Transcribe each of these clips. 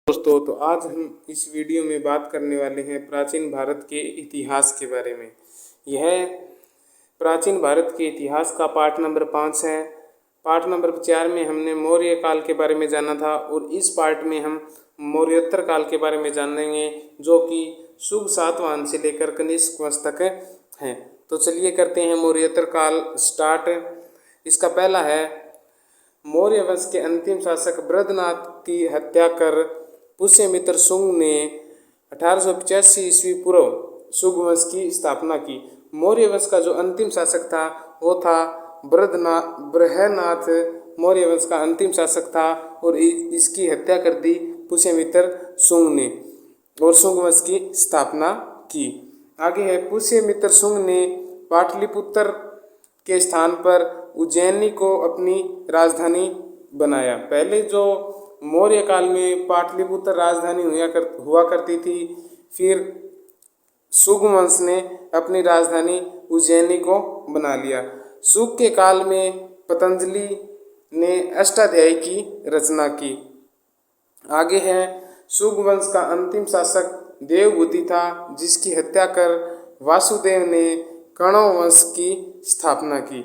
दोस्तों, तो आज हम इस वीडियो में बात करने वाले हैं प्राचीन भारत के इतिहास के बारे में। यह प्राचीन भारत के इतिहास का पार्ट नंबर 5 है। पार्ट नंबर 4 में हमने मौर्य काल के बारे में जाना था और इस पार्ट में हम मौर्योत्तर काल के बारे में जानेंगे, जो कि शुंग सातवाहन से लेकर कनिष्क वंश तक है। तो चलिए करते हैं मौर्योत्तर काल स्टार्ट। इसका पहला है, मौर्य वंश के अंतिम शासक बृहद्रथ की हत्या कर पुष्यमित्र शुंग ने 1885 ईस्वी पूर्व शुंग वंश की स्थापना की। मौर्य वंश का जो अंतिम शासक था वो था बृहद्रथ। मौर्य वंश का अंतिम शासक था और इसकी हत्या कर दी पुष्यमित्र शुंग ने और शुंग वंश की स्थापना की। आगे है, पुष्यमित्र शुंग ने पाटलिपुत्र के स्थान पर उज्जैनी को अपनी राजधानी बनाया। पहले जो मौर्य काल में पाटलिपुत्र राजधानी हुआ करती थी, फिर शुंग वंश ने अपनी राजधानी उज्जैनी को बना लिया। शुंग के काल में पतंजलि ने अष्टाध्यायी की रचना की। आगे है, शुंग वंश का अंतिम शासक देवभूति था, जिसकी हत्या कर वासुदेव ने कण्व वंश की स्थापना की।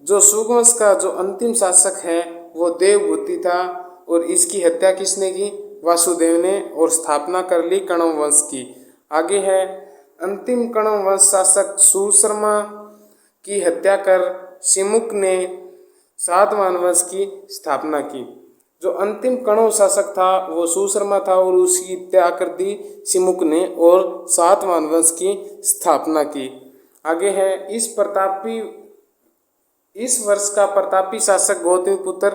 जो शुंग वंश का जो अंतिम शासक है वो देवभूति था और इसकी हत्या किसने की? वासुदेव ने, और स्थापना कर ली कण्व वंश की। आगे है, अंतिम कण्व वंश शासक सुशर्मा की हत्या कर सिमुक ने सातवाहन वंश की स्थापना की। जो अंतिम कण्व शासक था वो सुशर्मा था और उसकी हत्या कर दी सिमुक ने और सातवाहन वंश की स्थापना की। आगे है, इस वर्ष का प्रतापी शासक गौतमीपुत्र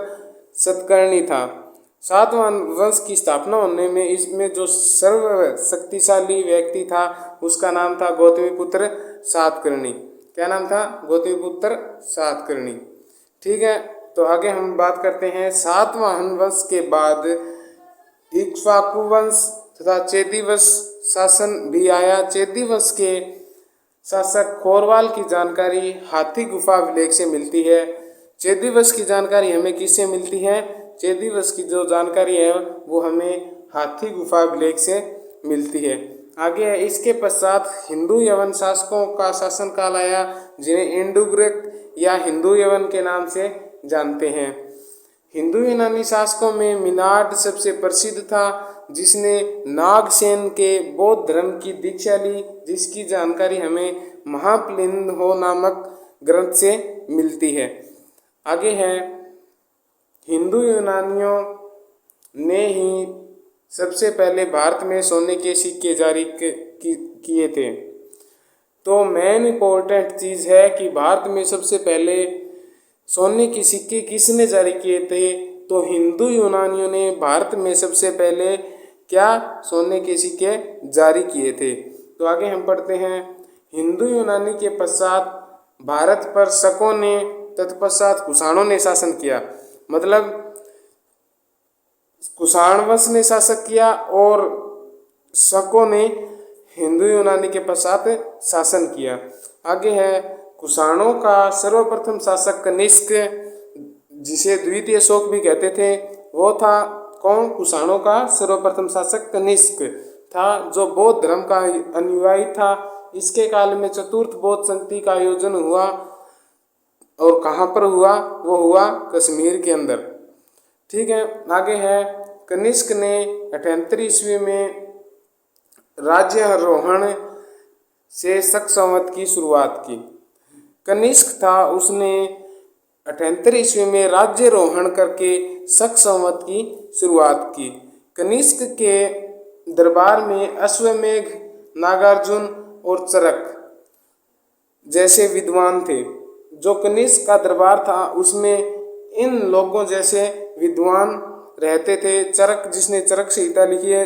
सतकर्णी था। सातवाहन वंश की स्थापना होने में इसमें जो सर्वशक्तिशाली व्यक्ति था उसका नाम था गौतमीपुत्र सातकर्णी। क्या नाम था? गौतमीपुत्र सातकर्णी। ठीक है, तो आगे हम बात करते हैं, सातवाहन वंश के बाद इक्ष्वाकु वंश तथा चेदी वंश शासन भी आया। चेदी वंश के शासक खोरवाल की जानकारी हाथी गुफा अभिलेख से मिलती है। चेदी वंश की जानकारी हमें किससे मिलती है? चेदी वंश की जो जानकारी है वो हमें हाथी गुफा अभिलेख से मिलती है। आगे है, इसके पश्चात हिंदू यवन शासकों का शासन काल आया, जिन्हें इंडो ग्रीक या हिंदू यवन के नाम से जानते हैं। हिंदू यूनानी शासकों में मिनाड सबसे प्रसिद्ध था, जिसने नागसेन के बौद्ध धर्म की दीक्षा ली, जिसकी जानकारी हमें महाप्लिंदो नामक ग्रंथ से मिलती है। आगे है, हिंदू यूनानियों ने ही सबसे पहले भारत में सोने के सिक्के जारी किए थे। तो मेन इम्पोर्टेंट चीज़ है कि भारत में सबसे पहले सोने के सिक्के किसने जारी किए थे? तो हिंदू यूनानियों ने भारत में सबसे पहले क्या सोने के सिक्के जारी किए थे। तो आगे हम पढ़ते हैं, हिंदू यूनानी के पश्चात भारत पर शकों ने, तत्पश्चात कुषाणों ने शासन किया। मतलब कुषाण वंश ने शासन किया और शकों ने हिंदू यूनानी के पश्चात शासन किया। आगे है, कुषाणों का सर्वप्रथम शासक कनिष्क, जिसे द्वितीय अशोक भी कहते थे, वो था कौन? कुषाणों का सर्वप्रथम शासक कनिष्क था, जो बौद्ध धर्म का अनुयायी था। इसके काल में चतुर्थ बौद्ध संधि का आयोजन हुआ और कहाँ पर हुआ? वो हुआ कश्मीर के अंदर। ठीक है, आगे है, कनिष्क ने 78 ईस्वी में राज्यारोहण से शक संवत की शुरुआत की। कनिष्क था, उसने 78 ईस्वी में राज्यारोहण करके शक संवत की शुरुआत की। कनिष्क के दरबार में अश्वमेघ, नागार्जुन और चरक जैसे विद्वान थे। जो कनिष्क का दरबार था उसमें इन लोगों जैसे विद्वान रहते थे। चरक, जिसने चरक संहिता लिखी है,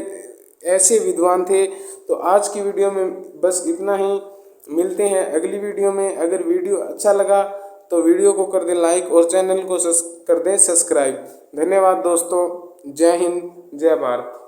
ऐसे विद्वान थे। तो आज की वीडियो में बस इतना ही। मिलते हैं अगली वीडियो में। अगर वीडियो अच्छा लगा तो वीडियो को कर दें लाइक और चैनल को कर दें सब्सक्राइब। धन्यवाद दोस्तों। जय हिंद, जय भारत।